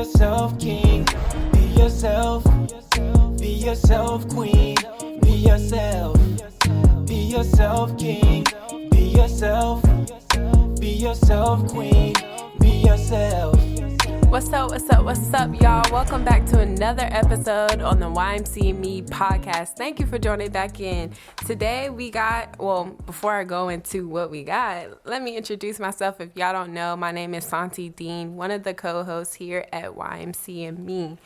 yourself, king. Be yourself. Be yourself, queen. Be yourself. Be yourself, king. Be yourself. Be yourself, queen. Be yourself. What's up, y'all? Welcome back to another episode on the YMC and Me podcast. Thank you for joining back in. Today before I go into what we got, let me introduce myself. If y'all don't know, my name is Santi Dean, one of the co-hosts here at YMC and Me.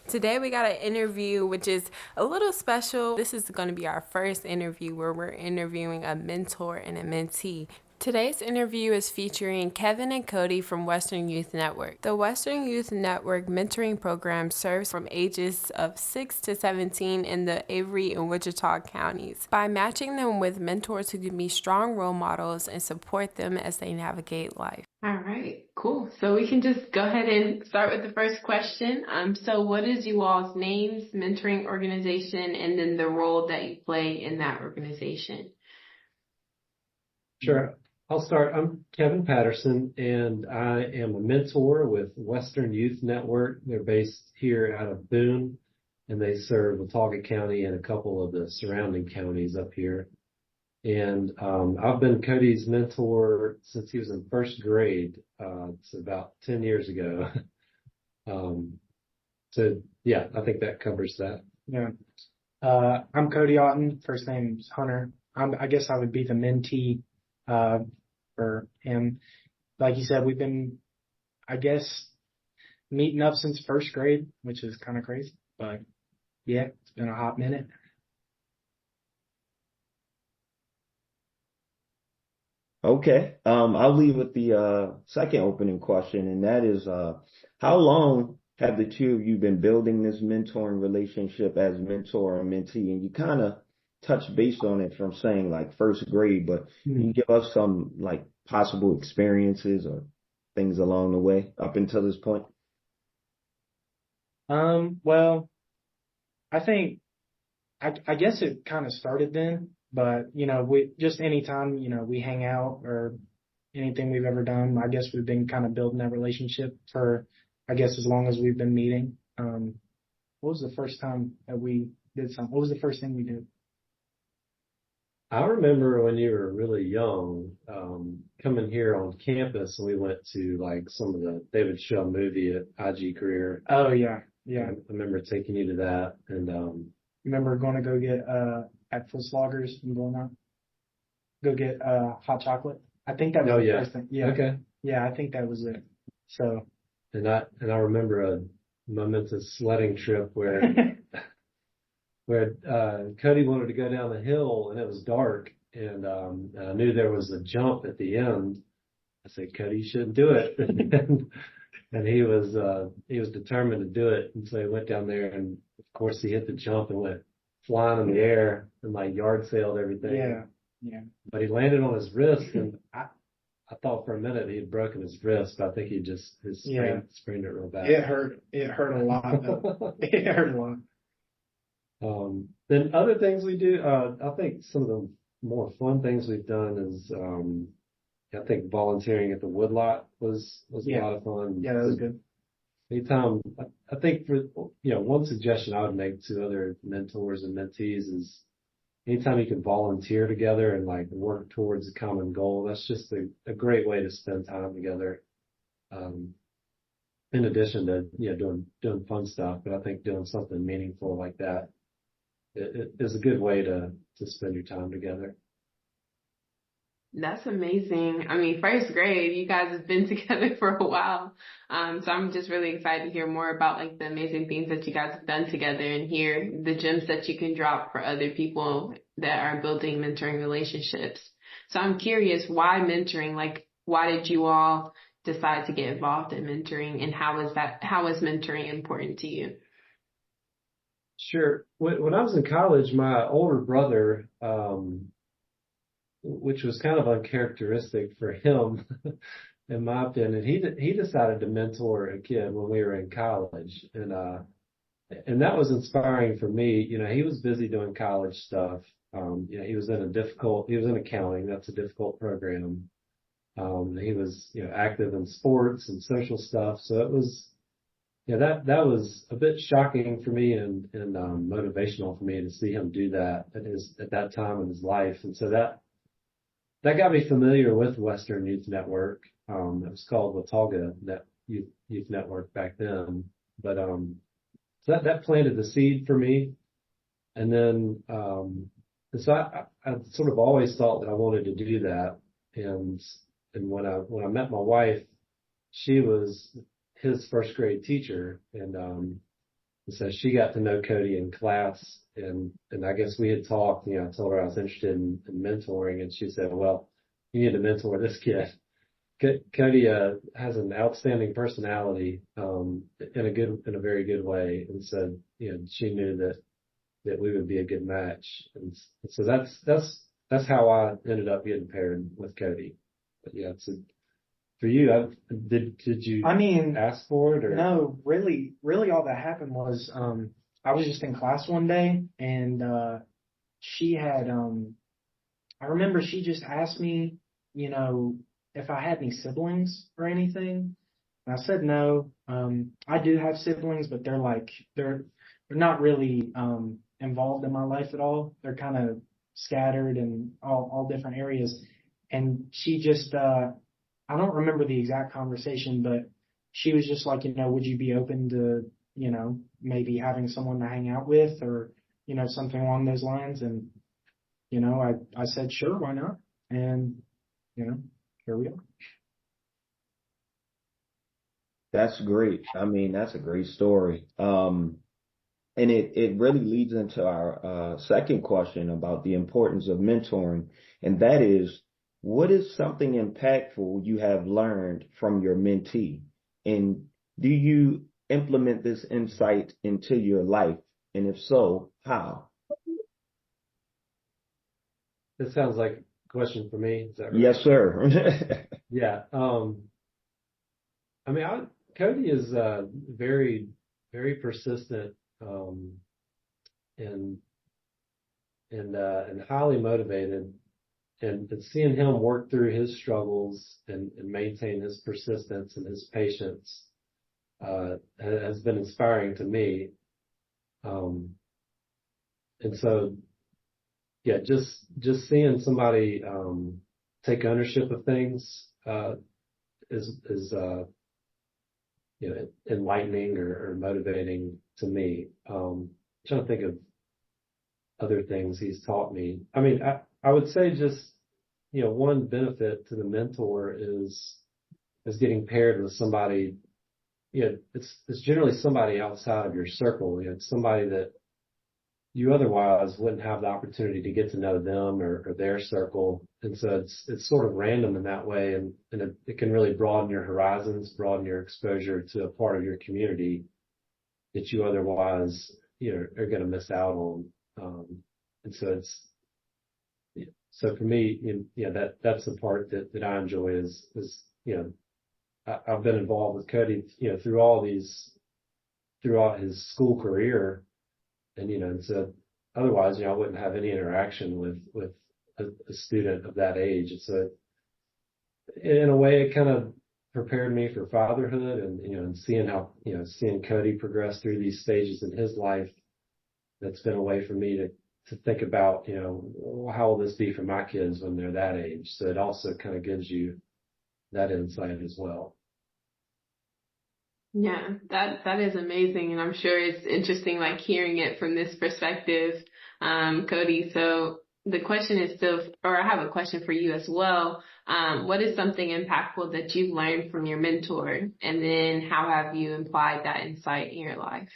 Today we got an interview which is a little special. This is going to be our first interview where we're interviewing a mentor and a mentee. Today's interview is featuring Kevin and Kody from Western Youth Network. The Western Youth Network mentoring program serves from ages of 6 to 17 in the Avery and Wichita counties by matching them with mentors who can be strong role models and support them as they navigate life. All right, cool. So we can just go ahead and start with the first question. So what is you all's names, mentoring organization, and then the role that you play in that organization? Sure. I'll start. I'm Kevin Patterson, and I am a mentor with Western Youth Network. They're based here out of Boone, and they serve Watauga County and a couple of the surrounding counties up here. And I've been Kody's mentor since he was in first grade. It's about 10 years ago. So, yeah, I think that covers that. Yeah. I'm Kody Otten. First name's Hunter. I guess I would be the mentee for him. Like you said, we've been, I guess, meeting up since first grade, which is kind of crazy. But yeah, it's been a hot minute. Okay. I'll leave with the second opening question, and that is, how long have the two of you been building this mentoring relationship as mentor and mentee? And you kind of touched base on it from saying like first grade, but can you give us some like possible experiences or things along the way up until this point? Well, I think, I guess it kind of started then, but, we just anytime, we hang out or anything we've ever done, I guess we've been kind of building that relationship for, I guess, as long as we've been meeting. What was the first time that we did something? What was the first thing we did? I remember when you were really young, coming here on campus, and we went to like some of they would show a movie at IG Career. Oh yeah. Yeah. I remember taking you to that, and you remember going to go get at Foot Sloggers and go get hot chocolate. I think that was the first thing. Yeah. Okay. Yeah, I think that was it. So. And I remember a momentous sledding trip where Kody wanted to go down the hill and it was dark, and I knew there was a jump at the end. I said, Kody, you shouldn't do it. And he was determined to do it. And so he went down there, and of course he hit the jump and went flying in the air and like yard sailed everything. Yeah. Yeah. But he landed on his wrist, and I thought for a minute he had broken his wrist, but I think he just sprained it real bad. It hurt. It hurt a lot though. It hurt a lot. Then other things we do, I think some of the more fun things we've done is, I think volunteering at the woodlot was a lot of fun. Yeah, that was good. Anytime, I think one suggestion I would make to other mentors and mentees is anytime you can volunteer together and like work towards a common goal, that's just a great way to spend time together. In addition to, doing fun stuff, but I think doing something meaningful like that it is a good way to spend your time together. That's amazing. I mean, first grade, you guys have been together for a while. So I'm just really excited to hear more about like the amazing things that you guys have done together and hear the gems that you can drop for other people that are building mentoring relationships. So I'm curious, why mentoring? Like, why did you all decide to get involved in mentoring, and how is mentoring important to you? Sure. When I was in college, my older brother, which was kind of uncharacteristic for him, in my opinion, he decided to mentor a kid when we were in college, and that was inspiring for me. He was busy doing college stuff. He was in accounting. That's a difficult program. He was, active in sports and social stuff. So Yeah, that was a bit shocking for me and motivational for me to see him do that at that time in his life. And so that got me familiar with Western Youth Network. It was called Watauga Youth Network back then. But so that planted the seed for me. And then and so I sort of always thought that I wanted to do that. And when I met my wife, she was his first grade teacher, and so she got to know Kody in class, and I guess we had talked. I told her I was interested in mentoring, and she said, "Well, you need to mentor this kid." Kody has an outstanding personality, in a very good way, and so she knew that we would be a good match, and so that's how I ended up getting paired with Kody. But yeah, for you, did you I mean, ask for it or? no, really all that happened was, I was just in class one day and, she had, I remember she just asked me, if I had any siblings or anything. And I said no. I do have siblings, but they're not really, involved in my life at all. They're kind of scattered in all different areas. And she just, I don't remember the exact conversation, but she was just like, would you be open to, maybe having someone to hang out with or, something along those lines. And, I said, sure, why not? And, here we are. That's great. I mean, that's a great story. And it really leads into our second question about the importance of mentoring, and that is, what is something impactful you have learned from your mentee? And do you implement this insight into your life? And if so, how? This sounds like a question for me. Is that right? Yes, sir. Yeah. I mean, Kody is very, very persistent, and and highly motivated, and seeing him work through his struggles and maintain his persistence and his patience has been inspiring to me. And so, yeah, just seeing somebody take ownership of things is enlightening or motivating to me. Trying to think of other things he's taught me. I mean, I would say just one benefit to the mentor is getting paired with somebody. It's generally somebody outside of your circle. It's somebody that you otherwise wouldn't have the opportunity to get to know them or their circle. And so it's sort of random in that way, and it can really broaden your horizons, broaden your exposure to a part of your community that you otherwise are going to miss out on. And so so for me, that's the part that I enjoy is I've been involved with Kody throughout his school career. And so otherwise, I wouldn't have any interaction with a student of that age. And so in a way, it kind of prepared me for fatherhood, and seeing seeing Kody progress through these stages in his life. That's been a way for me to think about, how will this be for my kids when they're that age? So it also kind of gives you that insight as well. Yeah, that is amazing, and I'm sure it's interesting, like hearing it from this perspective, Kody. So the question is still, or I have a question for you as well. What is something impactful that you've learned from your mentor, and then how have you applied that insight in your life?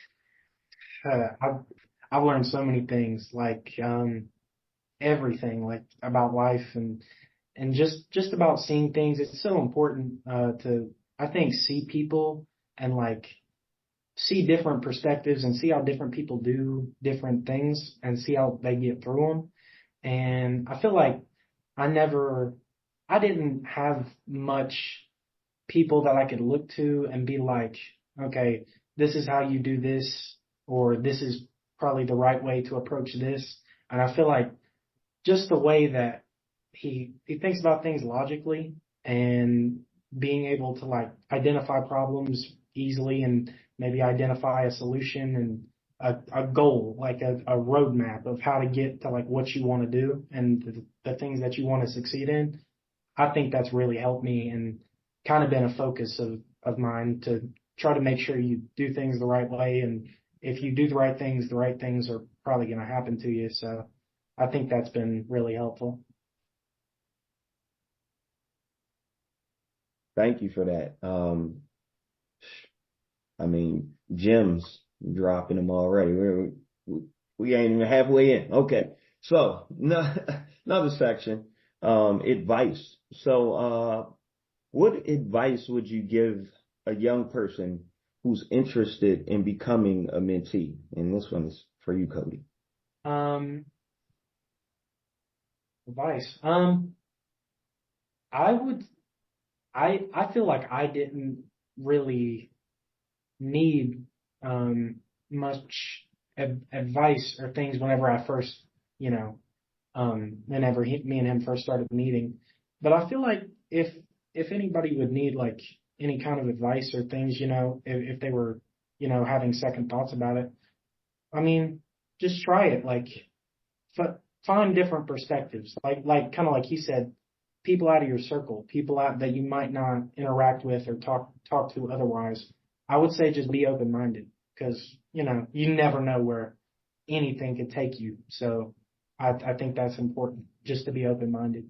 I've learned so many things, like, everything, like about life and just about seeing things. It's so important, to, I think, see people and like see different perspectives and see how different people do different things and see how they get through them. And I feel like I didn't have much people that I could look to and be like, okay, this is how you do this, or this is probably the right way to approach this. And I feel like just the way that he thinks about things logically and being able to like identify problems easily and maybe identify a solution and a goal, like a roadmap of how to get to like what you want to do and the things that you want to succeed in. I think that's really helped me and kind of been a focus of mine to try to make sure you do things the right way. And if you do the right things are probably going to happen to you. So I think that's been really helpful. Thank you for that. I mean, gems, dropping them already. We ain't even halfway in. Okay. So another section, advice. So, what advice would you give a young person who's interested in becoming a mentee? And this one is for you, Kody. Advice. I feel like I didn't really need much advice or things whenever I first, whenever me and him first started meeting. But I feel like if anybody would need like any kind of advice or things, if they were, having second thoughts about it, I mean, just try it. Like, find different perspectives. Like kind of like he said, people out of your circle, people out that you might not interact with or talk to otherwise. I would say just be open minded because you never know where anything could take you. So I think that's important, just to be open minded.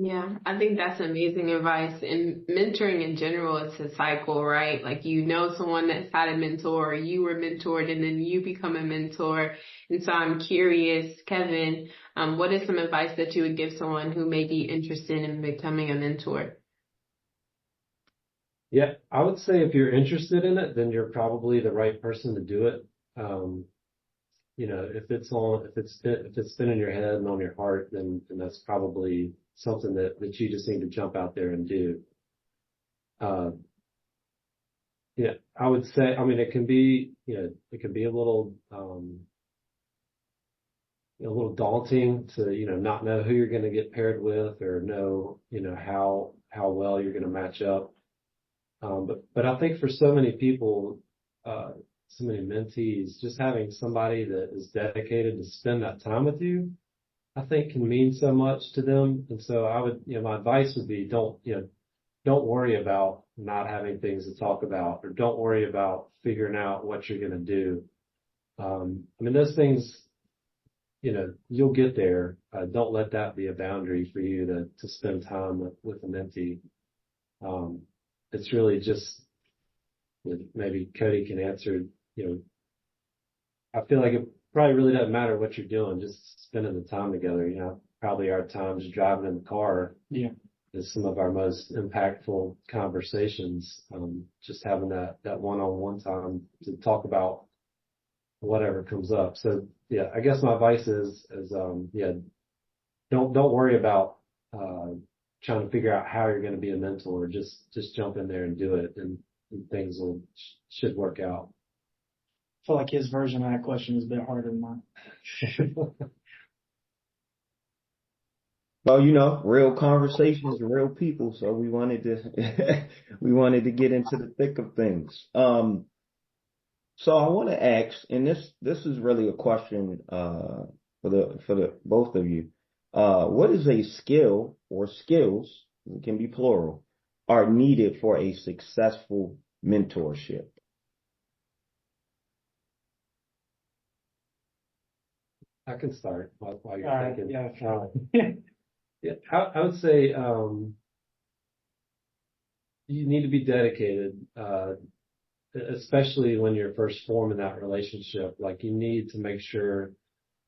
Yeah, I think that's amazing advice. And mentoring in general, it's a cycle, right? Like, someone that's had a mentor, or you were mentored, and then you become a mentor. And so I'm curious, Kevin, what is some advice that you would give someone who may be interested in becoming a mentor? Yeah, I would say if you're interested in it, then you're probably the right person to do it. If it's been in your head and on your heart, then that's probably something that you just need to jump out there and do. Yeah, I would say, I mean, it can be a little daunting to, not know who you're going to get paired with or know, how well you're going to match up. But I think for so many people, so many mentees, just having somebody that is dedicated to spend that time with you, I think can mean so much to them. And so I would, my advice would be don't worry about not having things to talk about, or don't worry about figuring out what you're going to do. I mean, those things, you'll get there. Don't let that be a boundary for you to spend time with a mentee. It's really just, maybe Kody can answer, I feel like it probably really doesn't matter what you're doing, just spending the time together. Probably our times driving in the car is some of our most impactful conversations. Just having that one-on-one time to talk about whatever comes up. So yeah, I guess my advice is don't worry about trying to figure out how you're going to be a mentor. Just jump in there and do it, and things should work out. I feel like his version of that question is a bit harder than mine. Well, real conversations, real people. So we wanted to get into the thick of things. So I want to ask, and this is really a question for the both of you. What is a skill or skills, it can be plural, are needed for a successful mentorship? I can start while you're All right, thinking. yeah. Yeah, I would say you need to be dedicated, especially when you're first forming that relationship. Like, you need to make sure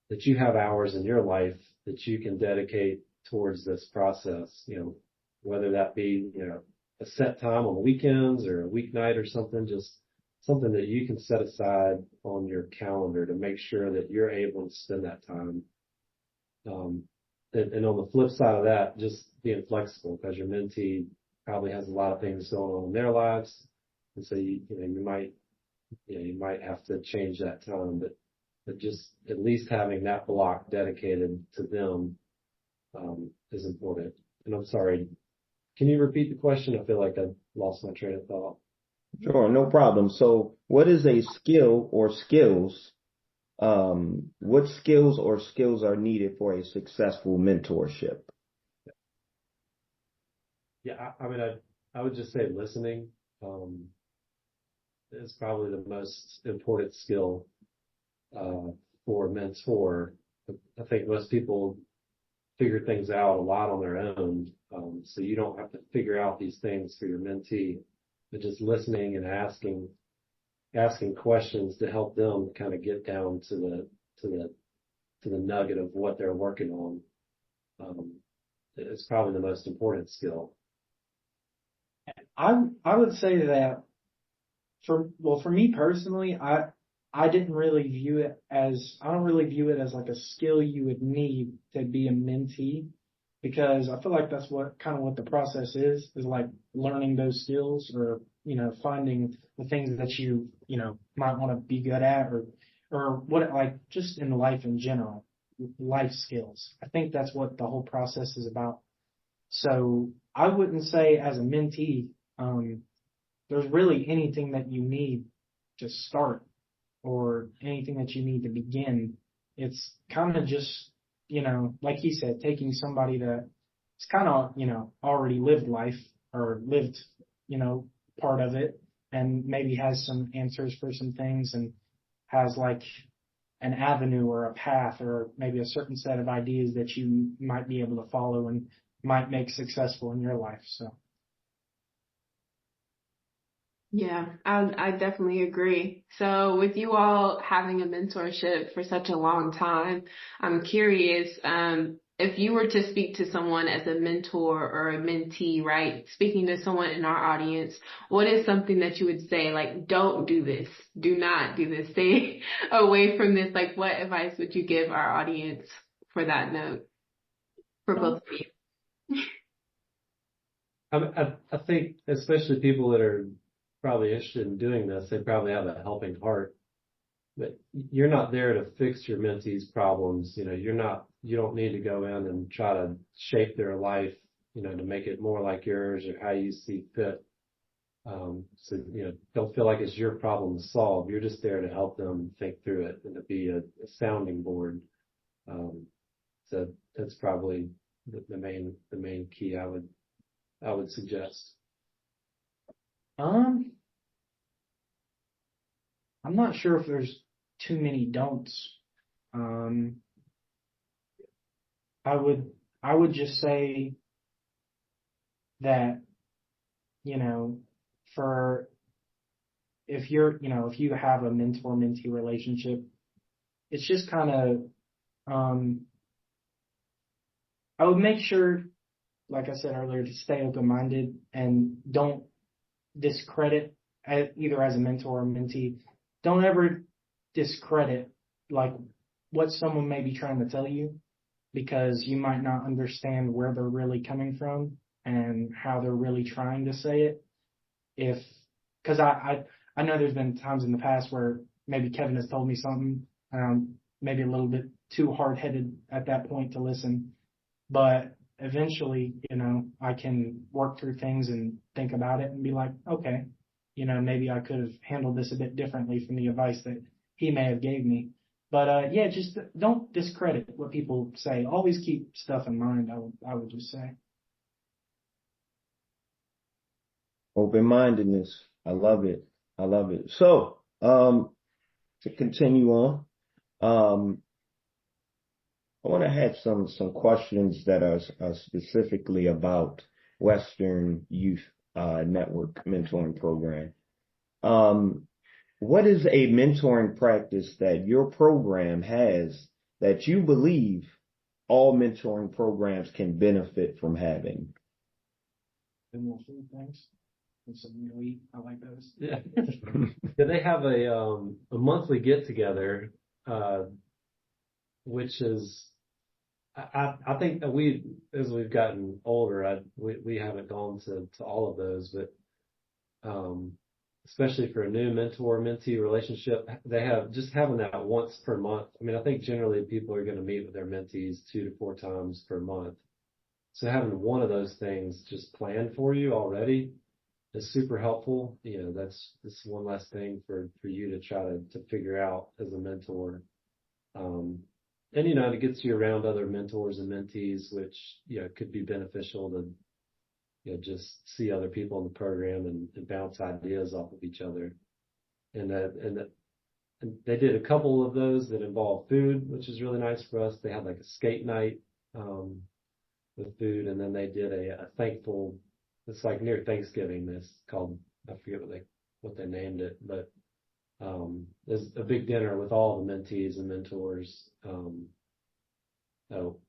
that you have hours in your life that you can dedicate towards this process, whether that be, a set time on the weekends or a weeknight or something, just something that you can set aside on your calendar to make sure that you're able to spend that time. And on the flip side of that, just being flexible, because your mentee probably has a lot of things going on in their lives. And so you might have to change that time, but just at least having that block dedicated to them, is important. And I'm sorry, can you repeat the question? I feel like I lost my train of thought. Sure, no problem. So what is a skill or skills? What skills or skills are needed for a successful mentorship? Yeah, I mean, I would just say listening um, is probably the most important skill for a mentor. I think most people figure things out a lot on their own, so you don't have to figure out these things for your mentee, but just listening and asking questions to help them kind of get down to the to the nugget of what they're working on. Um, is probably the most important skill. I would say that for me personally, I didn't really view it as I don't really view it as like a skill you would need to be a mentee because I feel like that's what kind of what the process is like learning those skills or finding the things that you might want to be good at or what like just in life in general, life skills. I think that's what the whole process is about. So I wouldn't say as a mentee, um, there's really anything that you need to start or anything that you need to begin. It's kind of just, like he said, taking somebody that's kind of, already lived life or lived, you know, part of it and maybe has some answers for some things and has like an avenue or a path or maybe a certain set of ideas that you might be able to follow and might make successful in your life. So. Yeah, I definitely agree. So with you all having a mentorship for such a long time, I'm curious, if you were to speak to someone as a mentor or a mentee, right? Speaking to someone in our audience, what is something that you would say, like, don't do this, do not do this, stay away from this? Like, what advice would you give our audience for that note, for both of you? I think especially people that are probably interested in doing this, they probably have a helping heart. But you're not there to fix your mentee's problems. You don't need to go in and try to shape their life, to make it more like yours or how you see fit. So don't feel like it's your problem to solve. You're just there to help them think through it and to be a sounding board. Um, so that's probably the main key I would suggest. Um, I'm not sure if there's too many don'ts. Um, I would I would just say that, you know, for if you have a mentor-mentee relationship, it's just kind of I would make sure, like I said earlier, to stay open-minded and don't discredit either as a mentor or mentee. Don't ever discredit like what someone may be trying to tell you because you might not understand where they're really coming from and how they're really trying to say it. If because I know there's been times in the past where maybe Kevin has told me something, maybe a little bit too hard headed at that point to listen, but eventually, I can work through things and think about it and be like, okay, maybe I could have handled this a bit differently from the advice that he may have gave me. But yeah, just don't discredit what people say. Always keep stuff in mind. I would just say. Open-mindedness. I love it. I love it. So, to continue on, um, I want to have some questions that are specifically about Western Youth Network mentoring program. Um, what is a mentoring practice that your program has that you believe all mentoring programs can benefit from having? And more food things and some eat. I like those. Yeah. Yeah, they have a monthly get together, which is I think that as we've gotten older, we haven't gone to all of those, but especially for a new mentor-mentee relationship, they have just having that once per month. I mean, I think generally people are going to meet with their mentees 2 to 4 times per month. So having one of those things just planned for you already is super helpful. That's one less thing for you to try to figure out as a mentor. And it gets you around other mentors and mentees, which could be beneficial to just see other people in the program and bounce ideas off of each other. And they did a couple of those that involve food, which is really nice for us. They had like a skate night with food, and then they did a thankful. It's like near Thanksgiving. It's called, I forget what they named it, but there's a big dinner with all the mentees and mentors,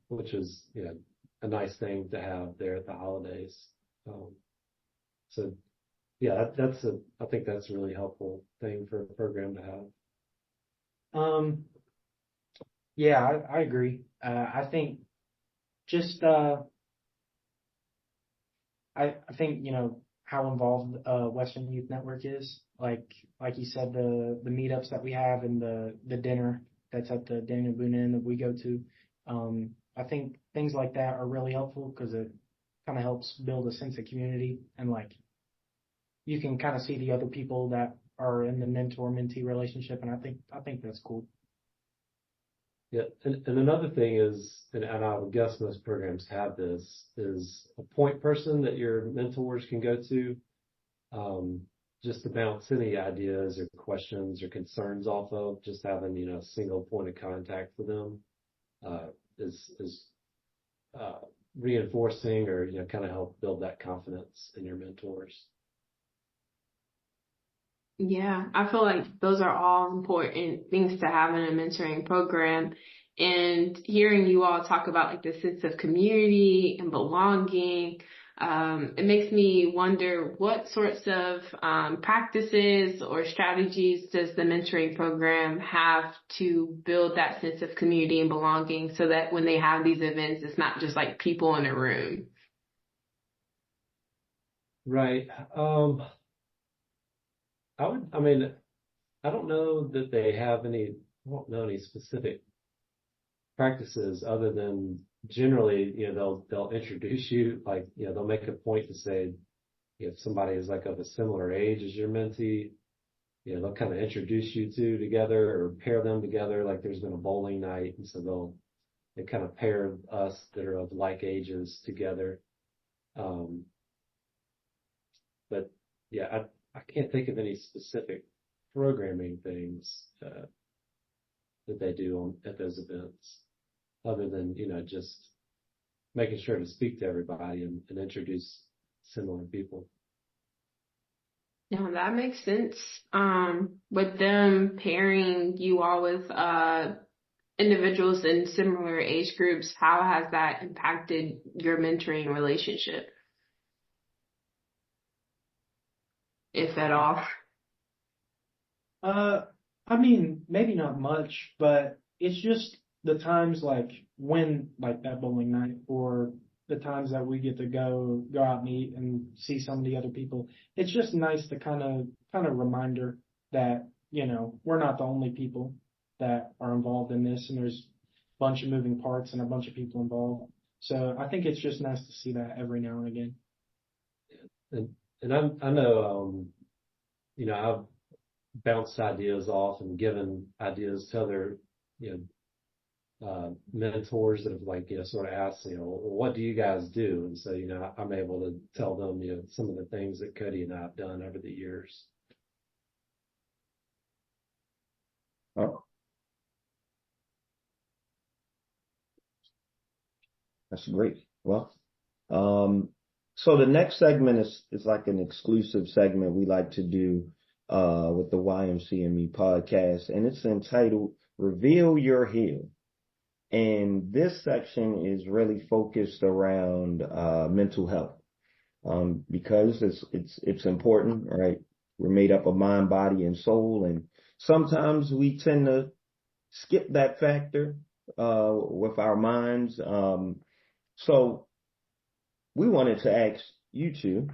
which is a nice thing to have there at the holidays. So yeah, I think that's a really helpful thing for a program to have. Yeah, I agree. I think just I think how involved Western Youth Network is. Like you said, the meetups that we have and the dinner that's at the Daniel Boone Inn that we go to. I think things like that are really helpful because it kind of helps build a sense of community, and like you can kind of see the other people that are in the mentor-mentee relationship, and I think that's cool. Yeah, and another thing is, and I would guess most programs have this, is a point person that your mentors can go to, just to bounce any ideas or questions or concerns off of. Just having a single point of contact for them is reinforcing, or kind of help build that confidence in your mentors. Yeah, I feel like those are all important things to have in a mentoring program. And hearing you all talk about like the sense of community and belonging, it makes me wonder what sorts of practices or strategies does the mentoring program have to build that sense of community and belonging so that when they have these events, it's not just like people in a room. Right. I mean, I don't know that they have I don't know any specific practices other than generally, they'll introduce you, like, they'll make a point to say, if somebody is like of a similar age as your mentee, they'll kind of introduce you two together or pair them together. Like there's been a bowling night, and so they kind of pair us that are of like ages together. But yeah, I can't think of any specific programming things that they do at those events, other than just making sure to speak to everybody and introduce similar people. Yeah, that makes sense. With them pairing you all with individuals in similar age groups, how has that impacted your mentoring relationship, if at all? I mean, maybe not much, but it's just the times like when like that bowling night or the times that we get to go out and eat and see some of the other people. It's just nice to kind of reminder that, we're not the only people that are involved in this, and there's a bunch of moving parts and a bunch of people involved. So I think it's just nice to see that every now and again. And I know, I've bounced ideas off and given ideas to other, mentors that have sort of asked, well, what do you guys do? And so, I'm able to tell them, some of the things that Kody and I have done over the years. Oh, that's great. Well, so the next segment is like an exclusive segment we like to do with the YMCME podcast, and it's entitled Reveal Your Heal. And this section is really focused around mental health, because it's important, right? We're made up of mind, body, and soul, and sometimes we tend to skip that factor with our minds. So we wanted to ask you two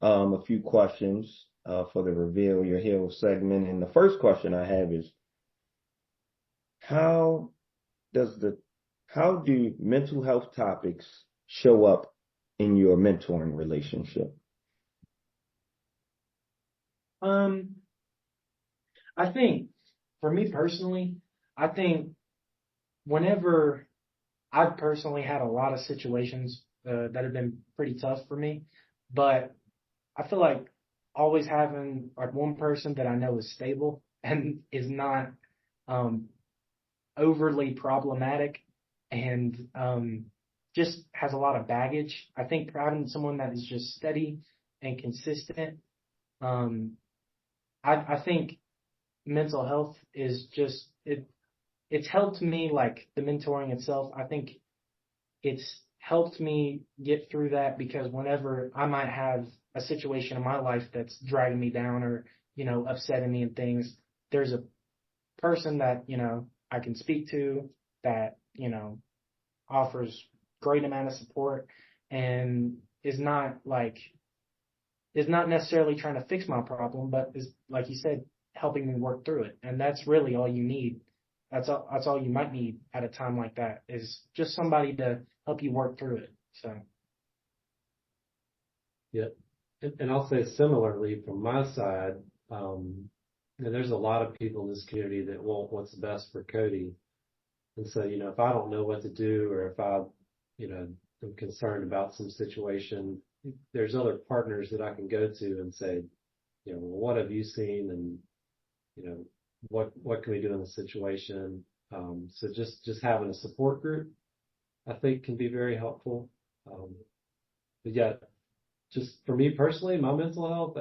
a few questions for the Reveal Your Heal segment, and the first question I have is, how do mental health topics show up in your mentoring relationship? Um, I think for me personally, I think whenever I've personally had a lot of situations that have been pretty tough for me, but I feel like always having like one person that I know is stable and is not um, overly problematic and just has a lot of baggage. I think having someone that is just steady and consistent, um, I think mental health is just it's helped me like the mentoring itself. I think it's helped me get through that because whenever I might have a situation in my life that's dragging me down or, upsetting me and things, there's a person that, I can speak to that, offers great amount of support and is not necessarily trying to fix my problem, but is, like you said, helping me work through it. And that's really all you need. That's all you might need at a time like that is just somebody to help you work through it. So Yeah. And I'll say similarly from my side, and there's a lot of people in this community that want what's best for Kody. And so, if I don't know what to do or if am concerned about some situation, there's other partners that I can go to and say, well, what have you seen? And, what can we do in the situation? So just having a support group, I think can be very helpful. But yeah, just for me personally, my mental health,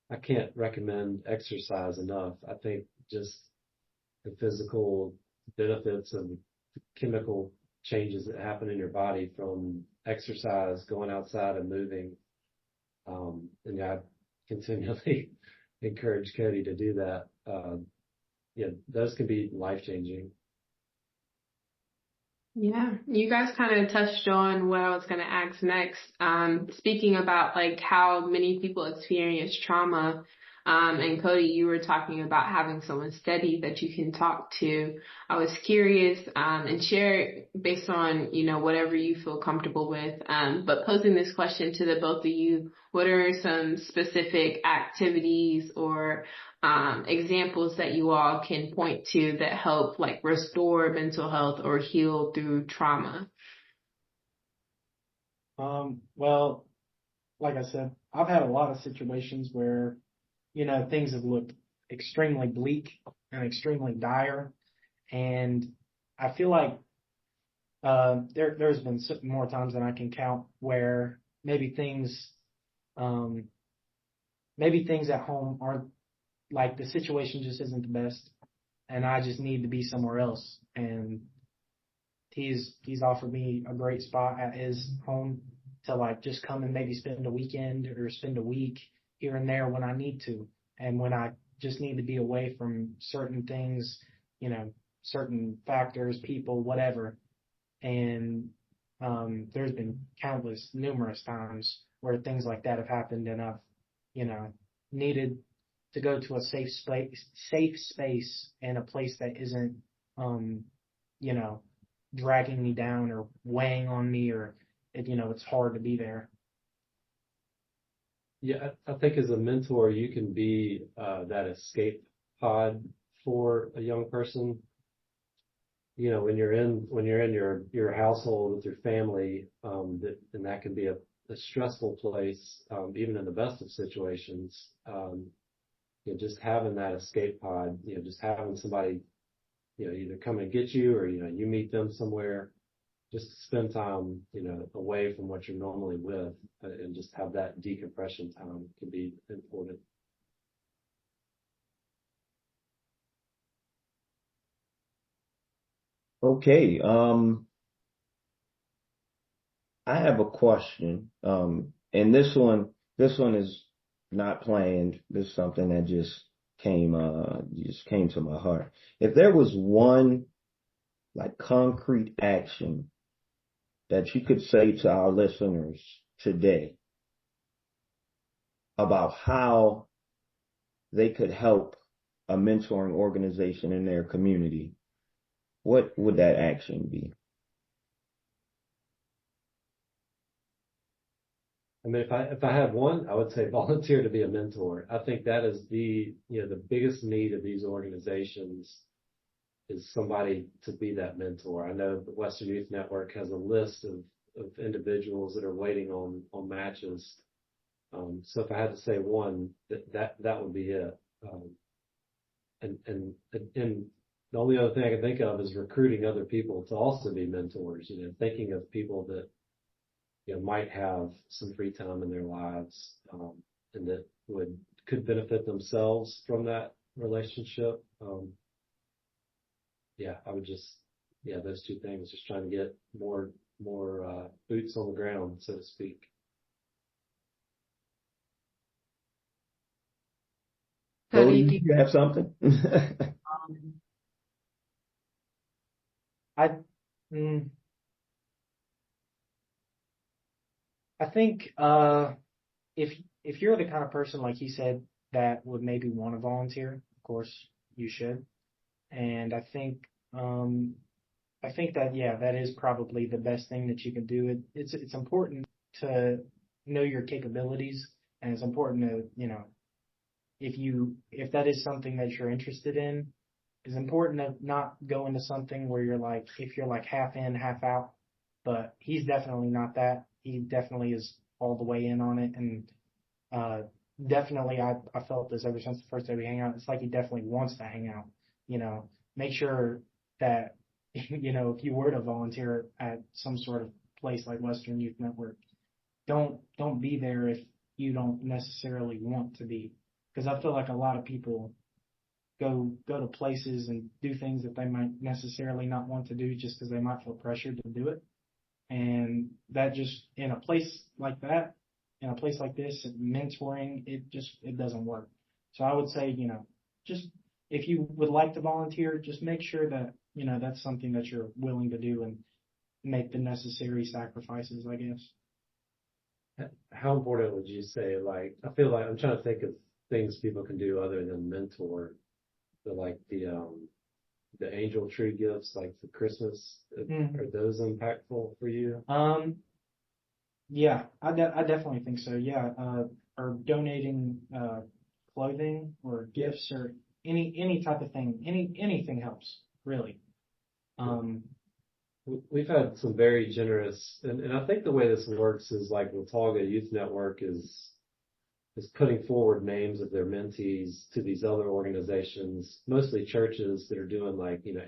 I can't recommend exercise enough. I think just the physical benefits of the chemical changes that happen in your body from exercise, going outside and moving. And I continually encourage Kody to do that. Those can be life changing. Yeah, you guys kind of touched on what I was going to ask next. Speaking about like how many people experience trauma, and Kody, you were talking about having someone steady that you can talk to. I was curious, and share based on, whatever you feel comfortable with. But posing this question to the both of you, what are some specific activities or examples that you all can point to that help like restore mental health or heal through trauma? well, like I said, I've had a lot of situations where, things have looked extremely bleak and extremely dire. And I feel like there's been more times than I can count where um, maybe things at home aren't like the situation just isn't the best, and I just need to be somewhere else. And he's offered me a great spot at his home to like just come and maybe spend a weekend or spend a week here and there when I need to, and when I just need to be away from certain things, certain factors, people, whatever. And there's been numerous times where things like that have happened, and I've, needed to go to a safe space, and a place that isn't, you know, dragging me down or weighing on me, or it's hard to be there. Yeah, I think as a mentor, you can be that escape pod for a young person. When you're in your household with your family, that can be a stressful place, even in the best of situations. Just having that escape pod, just having somebody, either come and get you or you meet them somewhere, just to spend time, away from what you're normally with, and just have that decompression time can be important. Okay. I have a question. And this one is not planned. This is something that just came to my heart. If there was one like concrete action that you could say to our listeners today about how they could help a mentoring organization in their community, what would that action be? I mean, if I had one, I would say volunteer to be a mentor. I think that is the biggest need of these organizations is somebody to be that mentor. I know the Western Youth Network has a list of individuals that are waiting on matches. So if I had to say one, that would be it. Um, and the only other thing I can think of is recruiting other people to also be mentors. Thinking of people that might have some free time in their lives, and that could benefit themselves from that relationship. Yeah, I would those two things, just trying to get more boots on the ground, so to speak. Kody, do you have something? Um, I, mm, I think if you're the kind of person like he said that would maybe want to volunteer, of course you should. And um, I think that yeah, that is probably the best thing that you can do. It's important to know your capabilities, and it's important to if that is something that you're interested in, it's important to not go into something where if you're like half in, half out. But he's definitely not that. He definitely is all the way in on it, and uh, definitely I felt this ever since the first day we hang out. It's like he definitely wants to hang out. Make sure that if you were to volunteer at some sort of place like Western Youth Network, don't be there if you don't necessarily want to be, because I feel like a lot of people go to places and do things that they might necessarily not want to do just because they might feel pressured to do it. And that just in a place like that, in a place like this, mentoring, it doesn't work. So I would say, just if you would like to volunteer, just make sure that, that's something that you're willing to do and make the necessary sacrifices, I guess. How important would you say? I feel like I'm trying to think of things people can do other than mentor, but like the angel tree gifts, like for Christmas, are those impactful for you? Yeah, I definitely think so. Yeah, or donating clothing or gifts or any type of thing, anything helps really. Um, We've had some very generous, and I think the way this works is like Watauga Youth Network is putting forward names of their mentees to these other organizations, mostly churches that are doing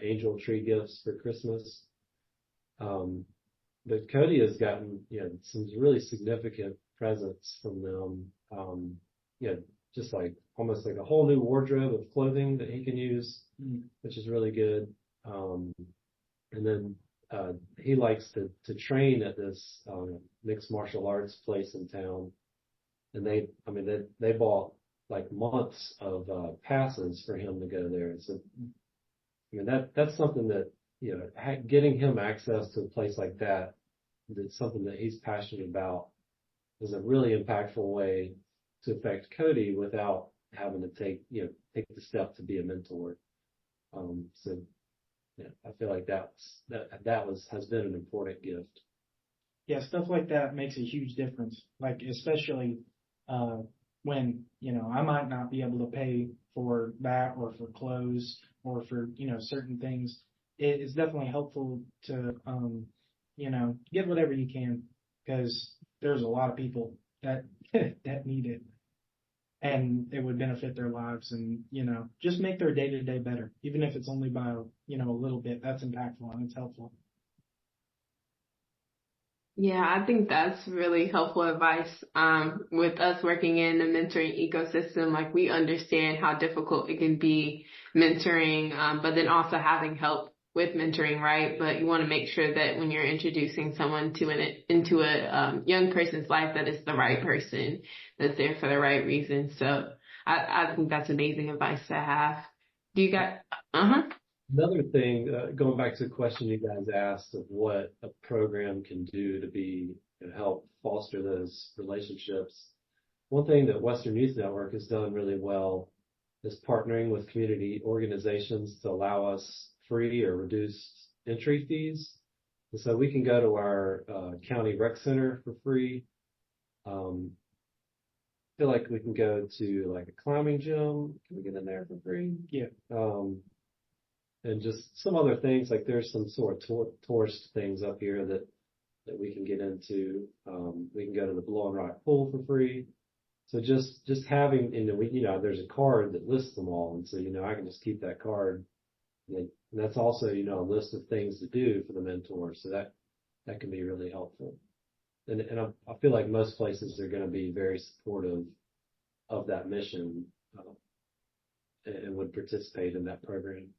angel tree gifts for Christmas. Um, but Kody has gotten, some really significant presents from them. You know, just like almost like a whole new wardrobe of clothing that he can use, which is really good. And then he likes to train at this mixed martial arts place in town, and they bought like months of passes for him to go there. So that's something that getting him access to a place like that's something that he's passionate about, is a really impactful way to affect Kody without having to take the step to be a mentor. So yeah, I feel like has been an important gift. yeah, stuff like that makes a huge difference. Like especially when I might not be able to pay for that or for clothes or for certain things. It's definitely helpful to get whatever you can, because there's a lot of people that that need it, and it would benefit their lives, and just make their day to day better, even if it's only by a little bit. That's impactful and it's helpful. Yeah, I think that's really helpful advice. With us working in the mentoring ecosystem, like we understand how difficult it can be mentoring, but then also having help with mentoring, right? But you want to make sure that when you're introducing someone into a young person's life, that it's the right person that's there for the right reason. So I think that's amazing advice to have. Do you got? Another thing, going back to the question you guys asked of what a program can do to help foster those relationships. One thing that Western Youth Network has done really well is partnering with community organizations to allow us free or reduced entry fees. And so we can go to our county rec center for free. Feel like we can go to like a climbing gym. Can we get in there for free? Yeah. And just some other things, like there's some sort of tourist things up here that we can get into. We can go to the Blow and Rock pool for free. So just having, there's a card that lists them all. And so, I can just keep that card. And that's also, a list of things to do for the mentor. So that can be really helpful. And I feel like most places are going to be very supportive of that mission, and would participate in that program.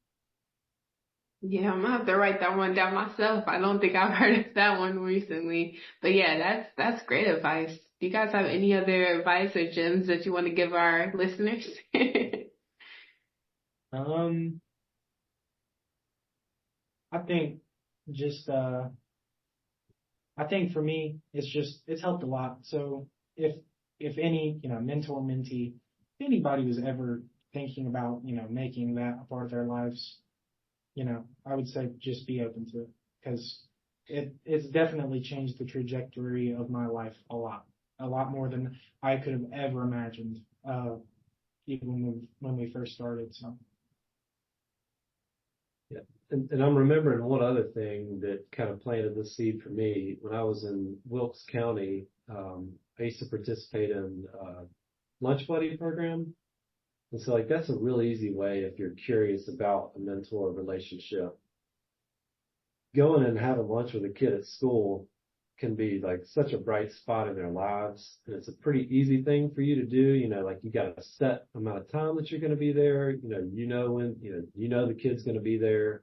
Yeah, I'm gonna have to write that one down myself. I don't think I've heard of that one recently. But yeah, that's great advice. Do you guys have any other advice or gems that you want to give our listeners? I think just I think for me it's helped a lot. So if any, mentor, mentee, if anybody was ever thinking about, making that a part of their lives, I would say just be open to it, because it's definitely changed the trajectory of my life a lot more than I could have ever imagined, even when we first started. So. Yeah. And I'm remembering one other thing that kind of planted the seed for me. When I was in Wilkes County, I used to participate in lunch buddy program. And so like that's a really easy way, if you're curious about a mentor relationship. Going and having lunch with a kid at school can be like such a bright spot in their lives. And it's a pretty easy thing for you to do. Like you got a set amount of time that you're going to be there. When, the kid's going to be there.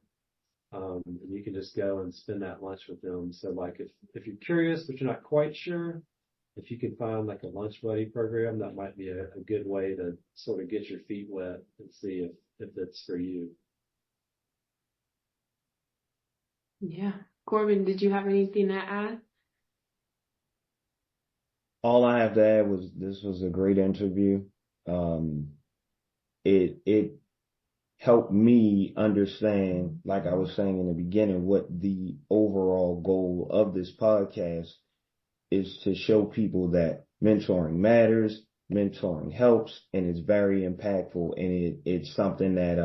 And you can just go and spend that lunch with them. So like if you're curious, but you're not quite sure, if you can find like a lunch buddy program, that might be a good way to sort of get your feet wet and see if it's for you. Yeah. Corbin, did you have anything to add? All I have to add was this was a great interview. It helped me understand, like I was saying in the beginning, what the overall goal of this podcast is: to show people that mentoring matters, mentoring helps, and it's very impactful. And it's something that,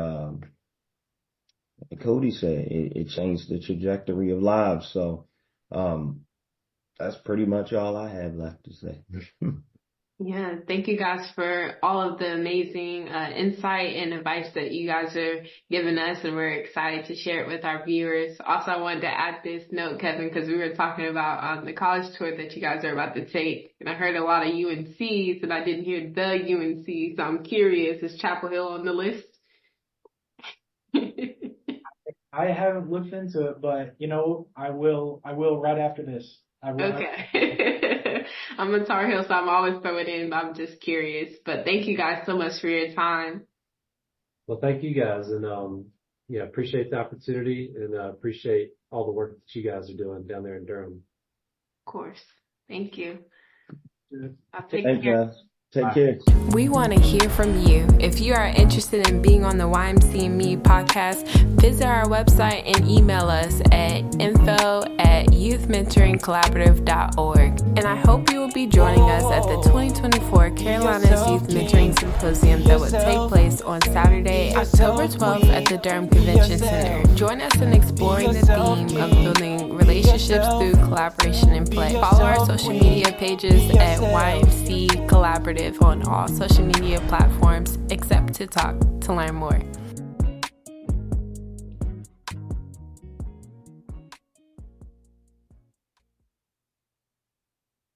like Kody said, it changed the trajectory of lives. So, that's pretty much all I have left to say. Yeah, thank you guys for all of the amazing insight and advice that you guys are giving us, and we're excited to share it with our viewers. Also, I wanted to add this note, Kevin, because we were talking about the college tour that you guys are about to take, and I heard a lot of UNCs, and I didn't hear the UNC, so I'm curious, is Chapel Hill on the list? I haven't looked into it, but I will right after this. I will. Okay. I'm a Tar Heel, so I'm always throw it in, but I'm just curious. But thank you guys so much for your time. Well, thank you guys. And, appreciate the opportunity, and appreciate all the work that you guys are doing down there in Durham. Of course. Thank you. I'll Thanks, care. guys. Take care. We want to hear from you. If you are interested in being on the YMC and Me podcast, visit our website and email us at info@youthmentoringcollaborative.org. And I hope you will be joining us at the 2024 Carolinas Youth Mentoring Symposium that will take place on Saturday, October 12th at the Durham Convention Center. Join us in exploring the theme of building relationships through collaboration and play. Follow our social media pages at YMC Collaborative on all social media platforms except TikTok to learn more.